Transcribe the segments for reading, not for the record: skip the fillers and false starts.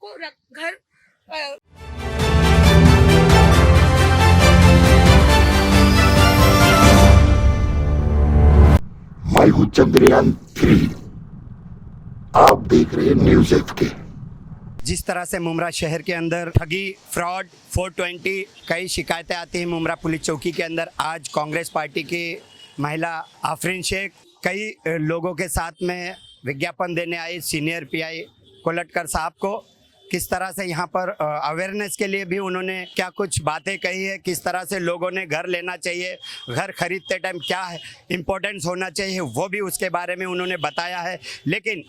को घर मैं हूं चंद्रयान 3। आप देख रहे हैं न्यूज़ FK। जिस तरह से मुमरा शहर के अंदर ठगी, फ्रॉड, 420 कई शिकायतें आती हैं मुमरा पुलिस चौकी के अंदर, आज कांग्रेस पार्टी की महिला आफरीन शेख कई लोगों के साथ में विज्ञापन देने आई सीनियर PI कोलटकर साहब को। किस तरह से यहाँ पर अवेयरनेस के लिए भी उन्होंने क्या कुछ बातें कही है, किस तरह से लोगों ने घर लेना चाहिए, घर खरीदते टाइम क्या है इम्पोर्टेंस होना चाहिए, वो भी उसके बारे में उन्होंने बताया है। लेकिन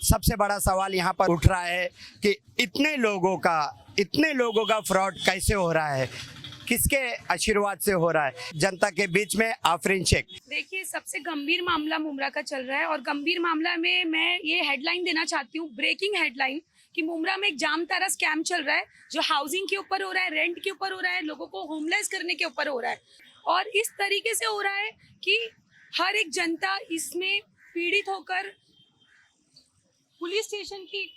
सबसे बड़ा सवाल यहाँ पर उठ रहा है कि इतने लोगों का फ्रॉड कैसे हो रहा है, किसके आशीर्वाद से हो रहा है जनता के बीच में। आफरीन शेख, देखिए, सबसे गंभीर मामला मुमरा का चल रहा है और गंभीर मामला में मैं ये हेडलाइन देना चाहती हूँ, ब्रेकिंग हेडलाइन, कि मुमरा में एक जामतारा स्कैम चल रहा है जो हाउसिंग के ऊपर हो रहा है, रेंट के ऊपर हो रहा है, लोगों को होमलेस करने के ऊपर हो रहा है। और इस तरीके से हो रहा है कि हर एक जनता इसमें पीड़ित होकर पुलिस स्टेशन की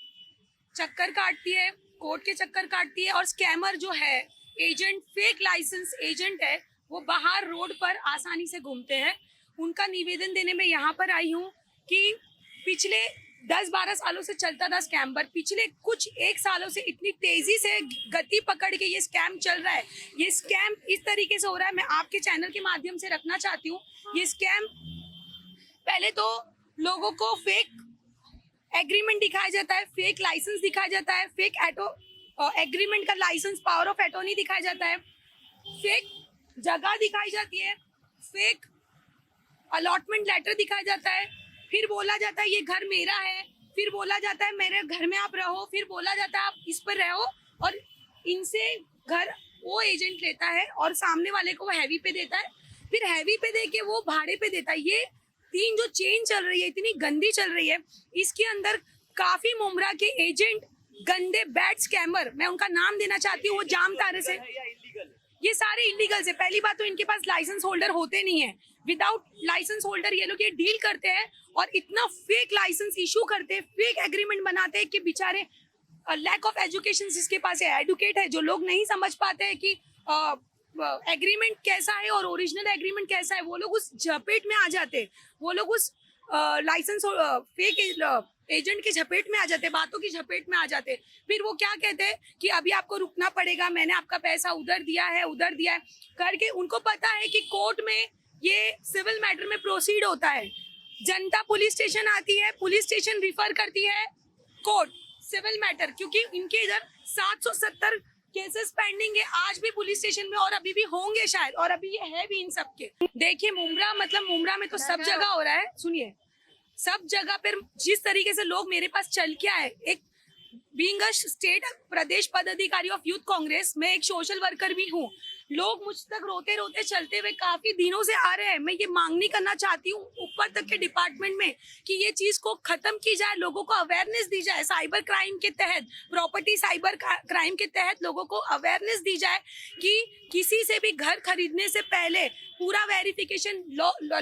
चक्कर काटती है, कोर्ट के चक्कर काटती है, और स्कैमर जो है एजेंट, फेक लाइसेंस एजेंट है, वो बाहर रोड पर आसानी से घूमते हैं। उनका निवेदन देने में यहाँ पर आई हूँ कि पिछले 10-12 सालों से चलता था स्कैम, पर पिछले कुछ 1 सालों से इतनी तेजी से गति पकड़ के ये स्कैम चल रहा है। ये स्कैम इस तरीके से हो रहा है, मैं आपके चैनल के माध्यम से रखना चाहती हूँ। ये स्कैम, पहले तो लोगों को फेक एग्रीमेंट दिखाया जाता है, फेक लाइसेंस दिखाया जाता है, फेक एग्रीमेंट का लाइसेंस, पावर ऑफ अटॉर्नी दिखाया जाता है, फेक जगह दिखाई जाती है, फेक अलॉटमेंट लेटर दिखाया जाता है, फिर बोला जाता है ये घर मेरा है, फिर बोला जाता है मेरे घर में आप रहो, फिर बोला जाता है आप इस पर रहो, और इनसे घर वो एजेंट लेता है और सामने वाले को वो हैवी पे देता है, फिर हैवी पे दे के वो भाड़े पे देता है। ये 3 जो चेन चल रही है, इतनी गंदी चल रही है, इसके अंदर काफी मुमरा के एजेंट, गंदे बैड स्कैमर, मैं उनका नाम देना चाहती हूँ, वो जामतारे से, ये सारे इलीगल है। पहली बात तो इनके पास लाइसेंस होल्डर होते नहीं है, विदाउट लाइसेंस होल्डर ये लोग ये डील करते हैं और इतना फेक लाइसेंस इशू करते हैं, फेक एग्रीमेंट बनाते हैं कि बेचारे लैक ऑफ एजुकेशन जिसके पास है, एडुकेट है, जो लोग नहीं समझ पाते हैं कि एग्रीमेंट कैसा है और ओरिजिनल एग्रीमेंट कैसा है, वो लोग उस झपेट में आ जाते हैं, वो लोग उस लाइसेंस फेक एजेंट के झपेट में आ जाते, बातों की झपेट में आ जाते। फिर वो क्या कहते हैं कि अभी आपको रुकना पड़ेगा, मैंने आपका पैसा उधर दिया है करके। उनको पता है कि कोर्ट में ये सिविल मैटर में प्रोसीड होता है, जनता पुलिस स्टेशन आती है, पुलिस स्टेशन रिफर करती है कोर्ट सिविल मैटर, क्योंकि इनके इधर 770 केसेस पेंडिंग है आज भी पुलिस स्टेशन में, और अभी भी होंगे शायद, और अभी ये है भी इन सब के। देखिए, मुमरा में तो सब जगह हो रहा है, सुनिए, सब जगह पर जिस तरीके से लोग मेरे पास चल के आए, एक बीइंग अ स्टेट प्रदेश पदाधिकारी ऑफ यूथ कांग्रेस, मैं एक सोशल वर्कर भी हूँ। लोग मुझ तक रोते रोते चलते हुए काफी दिनों से आ रहे हैं। मैं ये मांगनी करना चाहती हूँ ऊपर तक के डिपार्टमेंट में कि ये चीज को खत्म की जाए, लोगों को अवेयरनेस दी जाए, साइबर क्राइम के तहत, प्रॉपर्टी साइबर क्राइम के तहत लोगों को अवेयरनेस दी जाए कि किसी से भी घर खरीदने से पहले पूरा वेरिफिकेशन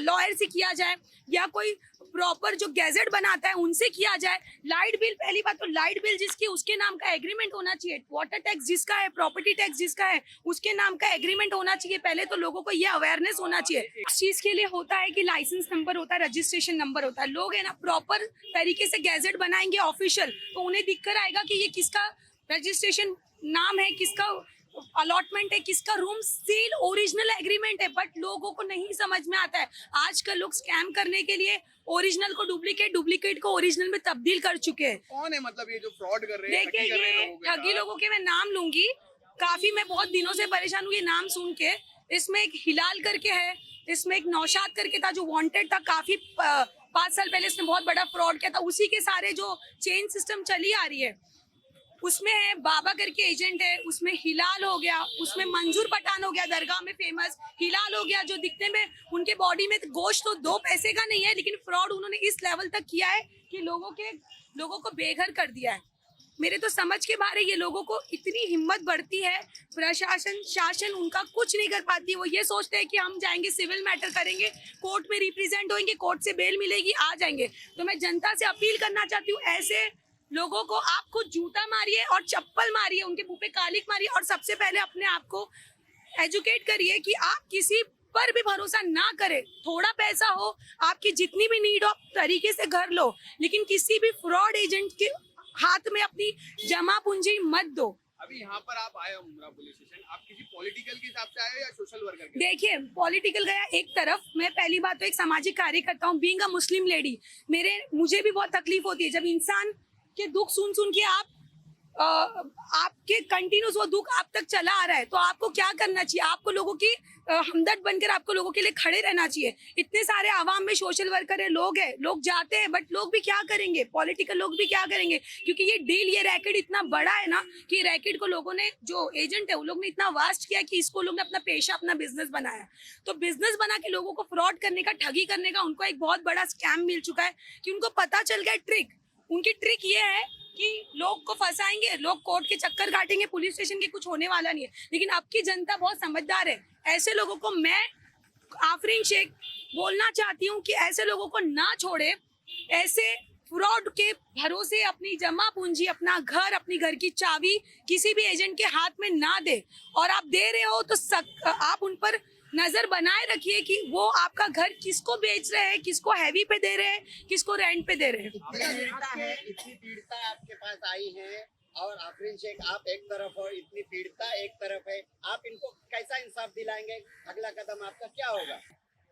लॉयर से किया जाए, या कोई प्रॉपर जो गैजेट बनाता है उनसे किया जाए। लाइट बिल, पहली बात तो लाइट बिल जिसकी उसके नाम का एग्रीमेंट होना चाहिए, वाटर टैक्स जिसका है, प्रॉपर्टी टैक्स जिसका है उसके नाम का एग्रीमेंट होना चाहिए। पहले तो लोगों को ये अवेयरनेस होना चाहिए। इस चीज के लिए होता है कि लाइसेंस नंबर होता है, रजिस्ट्रेशन नंबर होता है, लोग है ना प्रॉपर तरीके से गैजेट बनाएंगे ऑफिशियल, तो उन्हें दिक्कत आएगा कि ये किसका रजिस्ट्रेशन नाम है, किसका अलॉटमेंट है, किसका रूम सील ओरिजिनल एग्रीमेंट है, बट लोगों को नहीं समझ में आता है। आजकल लोग स्कैम करने के लिए ओरिजिनल को डुप्लीकेट को ओरिजिनल में तब्दील कर चुके हैं। कौन है मतलब ये जो फ्रॉड कर रहे हैं? देखिए, ये ठगी लोगों के मैं नाम लूंगी, काफी मैं बहुत दिनों से परेशान हूँ ये नाम सुन के। इसमें एक हिलाल करके है, इसमें एक नौशाद करके था जो वांटेड था, काफी 5 साल पहले इसने बहुत बड़ा फ्रॉड किया था। उसी के सारे जो चेन सिस्टम चली आ रही है उसमें है, बाबा करके एजेंट है, उसमें हिलाल हो गया, उसमें मंजूर पठान हो गया, दरगाह में फेमस हिलाल हो गया, जो दिखने में उनके बॉडी में गोश्त तो 2 पैसे का नहीं है, लेकिन फ्रॉड उन्होंने इस लेवल तक किया है कि लोगों को बेघर कर दिया है। मेरे तो समझ के बाहर है, ये लोगों को इतनी हिम्मत बढ़ती है, प्रशासन शासन उनका कुछ नहीं कर पाती। वो ये सोचते हैं कि हम जाएंगे सिविल मैटर करेंगे, कोर्ट में रिप्रेजेंट होंगे, कोर्ट से बेल मिलेगी, आ जाएंगे। तो मैं जनता से अपील करना चाहती हूँ, ऐसे लोगों को आप खुद जूता मारिए और चप्पल मारिए, उनके मुंह पे कालिक मारिए और सबसे पहले अपने आप को एजुकेट करिए कि आप किसी पर भी भरोसा ना करें। थोड़ा पैसा हो, आपकी जितनी भी नीड हो तरीके से घर लो, लेकिन किसी भी फ्रॉड एजेंट के हाथ में अपनी जमा पूंजी मत दो। अभी यहाँ पर आप आए हो मुमरा पुलिस स्टेशन, आप किसी पॉलिटिकल के हिसाब से आए हो या सोशल वर्कर के? देखिए, पॉलिटिकल गया एक तरफ, मैं पहली बात तो एक सामाजिक कार्यकर्ता हूँ, बीइंग अ मुस्लिम लेडी, मुझे भी बहुत तकलीफ होती है जब इंसान के दुख सुन सुन के आपके कंटिन्यूस वो दुख आप तक चला आ रहा है, तो आपको क्या करना चाहिए? आपको लोगों की हमदर्द बनकर आपको लोगों के लिए खड़े रहना चाहिए। इतने सारे आवाम में सोशल वर्कर है, लोग जाते हैं, बट लोग भी क्या करेंगे? पॉलिटिकल लोग भी क्या करेंगे? क्योंकि ये डील, ये रैकेट इतना बड़ा है ना कि रैकेट को लोगों ने, जो एजेंट है, वो लोग ने इतना वास्ट किया कि इसको लोग ने अपना पेशा, अपना बिजनेस बनाया। तो बिजनेस बना के लोगों को फ्रॉड करने का, ठगी करने का उनको एक बहुत बड़ा स्कैम मिल चुका है कि उनको पता चल गया ट्रिक। उनकी ट्रिक ये है कि लोग को फंसाएंगे, लोग कोर्ट के चक्कर काटेंगे, पुलिस स्टेशन के कुछ होने वाला नहीं है। लेकिन अब की जनता बहुत समझदार है। ऐसे लोगों को मैं आफरीन शेख बोलना चाहती हूँ कि ऐसे लोगों को ना छोड़े, ऐसे फ्रॉड के भरोसे अपनी जमा पूंजी, अपना घर, अपनी घर की चाबी किसी भी एजेंट के हाथ में ना दे। और आप दे रहे हो तो आप उन पर नजर बनाए रखिए कि वो आपका घर किसको बेच रहे हैं, किसको हैवी पे दे रहे हैं, किसको रेंट पे दे रहे हैं। इतनी पीड़िता आपके पास आई है और आफरीन शेख आप एक तरफ हो, इतनी पीड़िता एक तरफ है, आप इनको कैसा इंसाफ दिलाएंगे? अगला कदम आपका क्या होगा?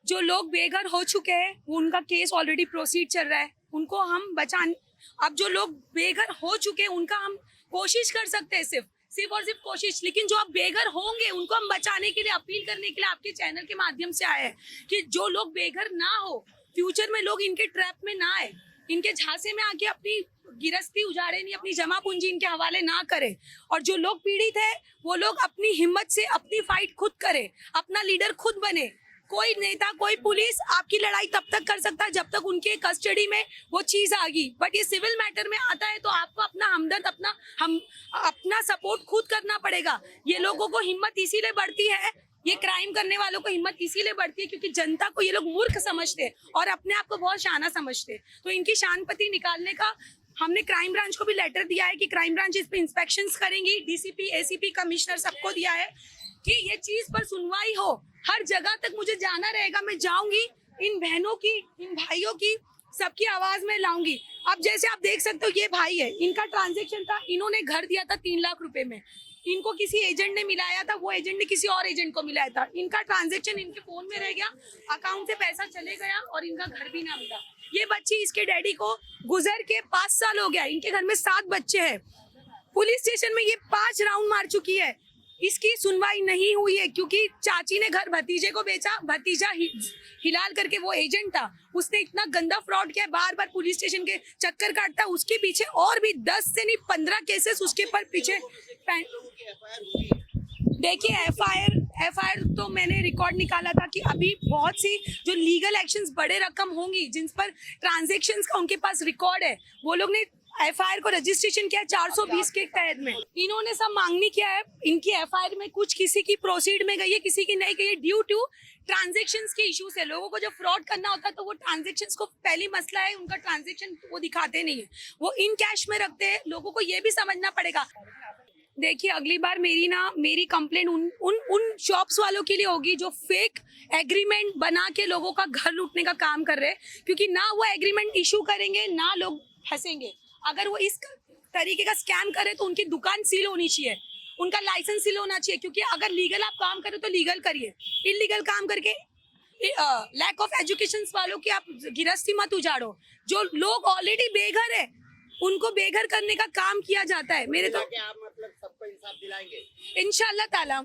जो लोग बेघर हो चुके हैं, उनका केस ऑलरेडी प्रोसीड चल रहा है, उनको हम बचान। अब जो लोग बेघर हो चुके हैं उनका हम कोशिश कर सकते हैं, सिर्फ और सिर्फ कोशिश। लेकिन जो अब बेघर होंगे उनको हम बचाने के लिए, अपील करने के लिए आपके चैनल के माध्यम से आए हैं कि जो लोग बेघर ना हो, फ्यूचर में लोग इनके ट्रैप में ना आए, इनके झांसे में आके अपनी गिरस्ती उजाड़े नहीं, अपनी जमा पूंजी इनके हवाले ना करें। और जो लोग पीड़ित है वो लोग अपनी हिम्मत से अपनी फाइट खुद करें, अपना लीडर खुद बने। कोई नेता, कोई पुलिस आपकी लड़ाई तब तक कर सकता है जब तक उनके कस्टडी में वो चीज आ गई। बट ये सिविल मैटर में आता है तो आपको अपना हमदर्द, अपना सपोर्ट खुद करना पड़ेगा। ये लोगों को हिम्मत इसीलिए बढ़ती है, ये क्राइम करने वालों को हिम्मत इसीलिए बढ़ती है क्योंकि जनता को ये लोग मूर्ख समझते हैं और अपने आप को बहुत शाना समझते हैं। तो इनकी शानपति निकालने का हमने क्राइम ब्रांच को भी लेटर दिया है कि क्राइम ब्रांच इस पे इंस्पेक्शंस करेंगी। डीसीपी, एसीपी, कमिश्नर सबको दिया है कि ये चीज पर सुनवाई हो। हर जगह तक मुझे जाना रहेगा, मैं जाऊंगी, इन बहनों की, इन भाइयों की, सबकी आवाज में लाऊंगी। अब जैसे आप देख सकते हो, ये भाई है, इनका ट्रांजैक्शन था, इन्होंने घर दिया था 3 लाख रुपए में, इनको किसी एजेंट ने मिलाया था, वो एजेंट ने किसी और एजेंट को मिलाया था। इनका ट्रांजैक्शन इनके फोन में रह गया, अकाउंट से पैसा चले गया और इनका घर भी ना मिला। ये बच्ची, इसके डैडी को गुजर के 5 साल हो गया, इनके घर में 7 बच्चे हैं। पुलिस स्टेशन में ये 5 राउंड मार चुकी है, इसकी सुनवाई नहीं हुई है क्योंकि चाची ने घर भतीजे को बेचा। भतीजा हिलाल करके वो एजेंट था, उसने इतना गंदा फ्रॉड किया, बार बार पुलिस स्टेशन के चक्कर काटता। उसके पीछे और भी 10 से नहीं 15 केसेस उसके पर पीछे। देखिए, एफआईआर तो मैंने रिकॉर्ड निकाला था कि अभी बहुत सी जो लीगल एक्शंस बड़े रकम होंगी जिन पर ट्रांजैक्शंस का उनके पास रिकॉर्ड है, वो लोग ने एफआईआर को रजिस्ट्रेशन किया 420 के तहत में। इन्होंने सब मांगनी किया है, इनकी एफआईआर में कुछ किसी की प्रोसीड में गई है, किसी की नहीं गई है, ड्यू टू ट्रांजैक्शंस के इश्यूज है। लोगों को जब फ्रॉड करना होता है तो वो ट्रांजैक्शंस को, पहली मसला है उनका ट्रांजैक्शन वो दिखाते नहीं है, वो इन कैश में रखते हैं। लोगों को ये भी समझना पड़ेगा। देखिए, अगली बार मेरी कंप्लेंट उन शॉप्स वालों के लिए होगी जो फेक एग्रीमेंट बना के लोगों का घर लूटने का काम कर रहे हैं, क्योंकि ना वो एग्रीमेंट इशू करेंगे ना लोग फंसेंगे। अगर वो इस तरीके का स्कैम करे तो उनकी दुकान सील होनी चाहिए, उनका लाइसेंस सील होना चाहिए। क्योंकि अगर लीगल आप काम करें तो लीगल करिए, इलीगल काम करके लैक ऑफ एजुकेशन वालों की आप गिरस्ती मत उजाड़ो। जो लोग ऑलरेडी बेघर है उनको बेघर करने का काम किया जाता है। मेरे तो आप मतलब सबको इंसाफ दिलाएंगे इंशाल्लाह ताला।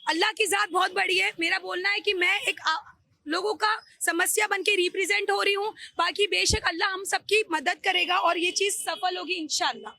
अल्लाह की जात बहुत बड़ी है। मेरा बोलना है कि मैं एक लोगों का समस्या बन के रिप्रेजेंट हो रही हूँ। बाकी बेशक अल्लाह हम सबकी मदद करेगा और ये चीज सफल होगी इंशाल्लाह।